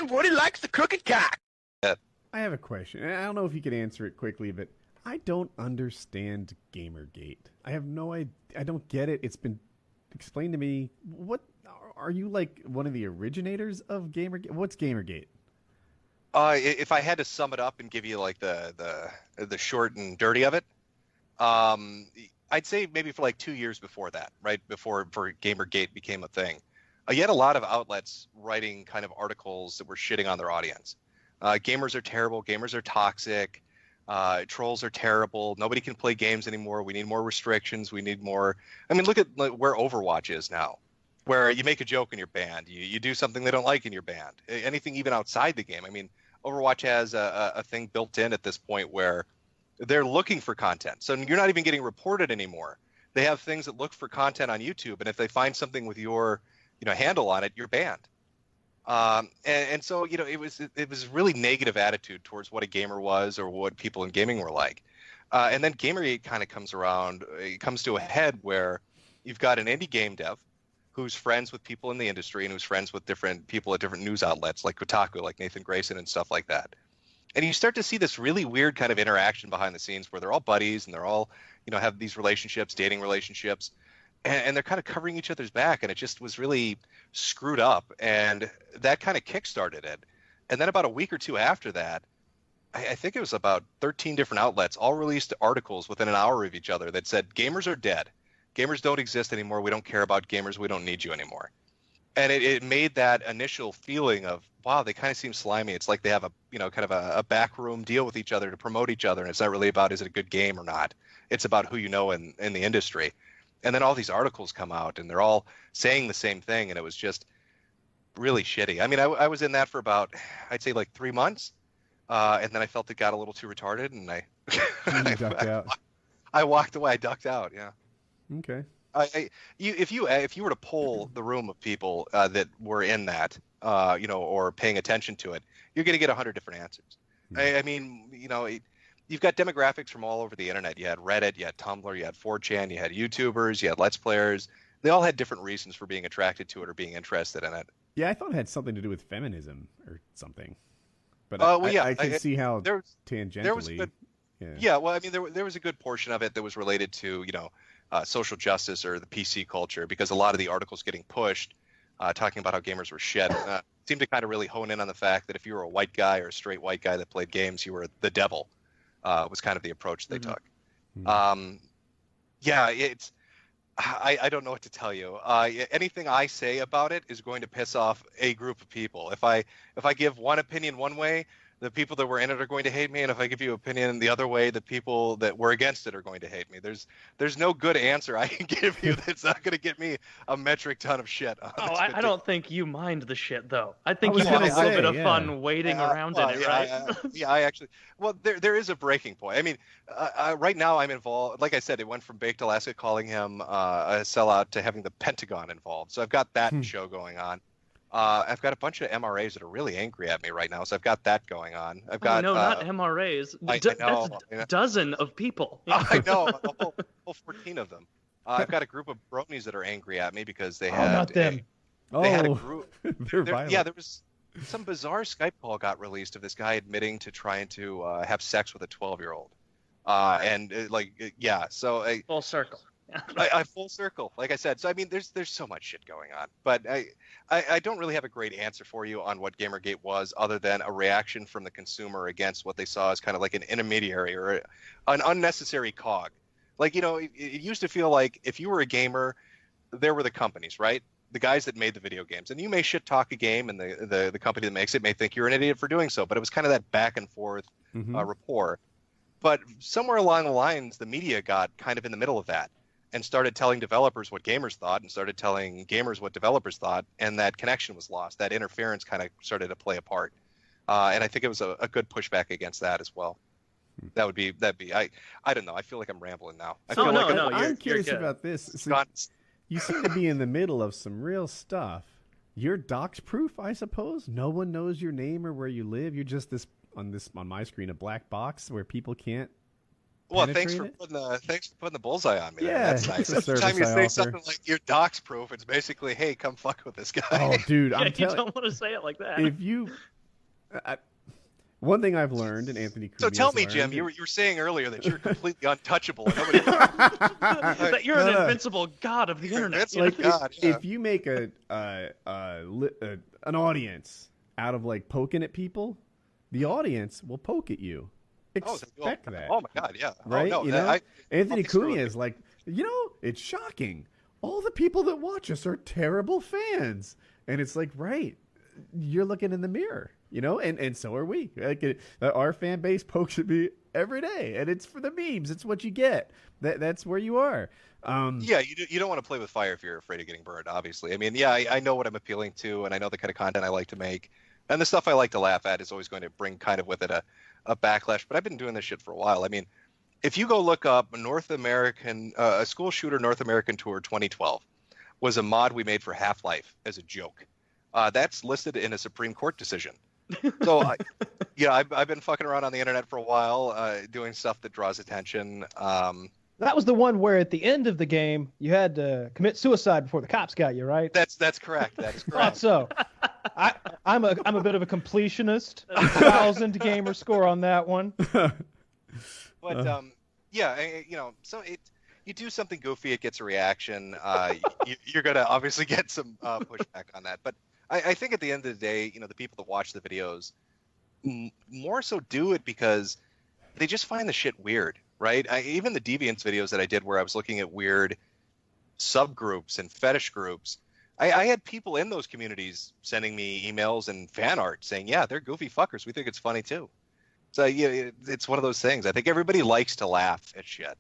And Woody likes the crooked cock. I have a question. I don't know if you can answer it quickly, but I don't understand Gamergate. I have no idea. I don't get it. It's been explained to me. What are you, like one of the originators of Gamergate? What's Gamergate? If I had to sum it up and give you like the short and dirty of it, I'd say maybe for like 2 years before that, right before Gamergate became a thing, you had a lot of outlets writing kind of articles that were shitting on their audience. Gamers are terrible. Gamers are toxic. Trolls are terrible. Nobody can play games anymore. We need more restrictions. We need more. I mean, look at where Overwatch is now, where you make a joke and you're banned. You do something they don't like and you're banned. Anything even outside the game. I mean, Overwatch has a thing built in at this point where they're looking for content. So you're not even getting reported anymore. They have things that look for content on YouTube, and if they find something with your handle on it, you're banned. And so, it was really negative attitude towards what a gamer was or what people in gaming were like. And then Gamergate kind of comes around. It comes to a head where you've got an indie game dev who's friends with people in the industry and who's friends with different people at different news outlets like Kotaku, like Nathan Grayson and stuff like that. And you start to see this really weird kind of interaction behind the scenes where they're all buddies and they're all, have these relationships, dating relationships. And they're kind of covering each other's back, and it just was really screwed up. And that kind of kickstarted it. And then about a week or two after that, I think it was about 13 different outlets all released articles within an hour of each other that said, gamers are dead. Gamers don't exist anymore. We don't care about gamers. We don't need you anymore. And it made that initial feeling of, wow, they kind of seem slimy. It's like they have kind of a backroom deal with each other to promote each other. And it's not really about, is it a good game or not? It's about who you know in the industry. And then all these articles come out, and they're all saying the same thing, and it was just really shitty. I mean, I was in that for about, I'd say like 3 months, and then I felt it got a little too retarded, and You ducked out. I walked away. I ducked out. Yeah. Okay. If you were to poll the room of people that were in that, or paying attention to it, you're going to get 100 different answers. Mm-hmm. I mean, you've got demographics from all over the internet. You had Reddit, you had Tumblr, you had 4chan, you had YouTubers, you had Let's Players. They all had different reasons for being attracted to it or being interested in it. Yeah, I thought it had something to do with feminism or something. But I could see how tangentially. There was a good, yeah, well, I mean, there was a good portion of it that was related to, social justice or the PC culture, because a lot of the articles getting pushed talking about how gamers were shit seemed to kind of really hone in on the fact that if you were a white guy or a straight white guy that played games, you were the devil. Was kind of the approach they took. Mm-hmm. It's I don't know what to tell you. Anything I say about it is going to piss off a group of people. If I give one opinion one way, the people that were in it are going to hate me, and if I give you opinion the other way, the people that were against it are going to hate me. There's no good answer I can give you that's not going to get me a metric ton of shit. I don't think you mind the shit though. I think you have a little bit of fun waiting around in it, right? I actually. Well, there is a breaking point. I mean, right now I'm involved. Like I said, it went from Baked Alaska calling him a sellout to having the Pentagon involved. So I've got that show going on. I've got a bunch of MRAs that are really angry at me right now, so I've got that going on. I've got no, not MRAs. That's a dozen of people. I know, a whole 14 of them. I've got a group of bronies that are angry at me because they had not them. They had a group. They're violent. Yeah, there was some bizarre Skype call got released of this guy admitting to trying to have sex with a 12-year-old, so full circle. I full circle, like I said. So I mean, there's so much shit going on, but I don't really have a great answer for you on what Gamergate was, other than a reaction from the consumer against what they saw as kind of like an intermediary or an unnecessary cog. Like, it used to feel like if you were a gamer, there were the companies, right? The guys that made the video games, and you may shit talk a game, and the company that makes it may think you're an idiot for doing so, but it was kind of that back and forth rapport. But somewhere along the lines, the media got kind of in the middle of that and started telling developers what gamers thought and started telling gamers what developers thought, and that connection was lost. That interference kind of started to play a part. And I think it was a good pushback against that as well. That'd be I don't know. I feel like I'm rambling now. I'm curious about this. So you seem to be in the middle of some real stuff. You're dox proof, I suppose? No one knows your name or where you live. You're just on my screen, a black box where people can't. Well, thanks for putting the bullseye on me. Yeah, that's nice. Every time you say something like you're dox proof, it's basically, hey, come fuck with this guy. Oh, dude, you don't want to say it like that. If you One thing I've learned, and Anthony Cumia So tell me, learned, Jim, you were saying earlier that you're completely untouchable. And nobody... That you're an invincible god of the internet. like God, if you make an audience out of like poking at people, the audience will poke at you. Expect that. Oh my God, yeah. Right? Oh, no, you know, Anthony Optic's Cumia is like, it's shocking. All the people that watch us are terrible fans, and it's like, right, you're looking in the mirror, and so are we. Like, our fan base pokes at me every day, and it's for the memes. It's what you get. That's where you are. Yeah, you don't want to play with fire if you're afraid of getting burned, obviously. I mean, yeah, I know what I'm appealing to, and I know the kind of content I like to make, and the stuff I like to laugh at is always going to bring kind of with it a backlash. But I've been doing this shit for a while. I mean, if you go look up a school shooter North American tour 2012 was a mod we made for Half-Life as a joke. That's listed in a Supreme Court decision. So, I've been fucking around on the internet for a while, doing stuff that draws attention. That was the one where at the end of the game you had to commit suicide before the cops got you, right? That's correct. That is Thought correct. so. I'm a bit of a completionist. 1,000 gamer score on that one. But so you do something goofy, it gets a reaction. You're gonna obviously get some pushback on that. But I think at the end of the day, the people that watch the videos more so do it because they just find the shit weird, right? Even the Deviants videos that I did where I was looking at weird subgroups and fetish groups, I had people in those communities sending me emails and fan art saying, yeah, they're goofy fuckers. We think it's funny too. So it's one of those things. I think everybody likes to laugh at shit.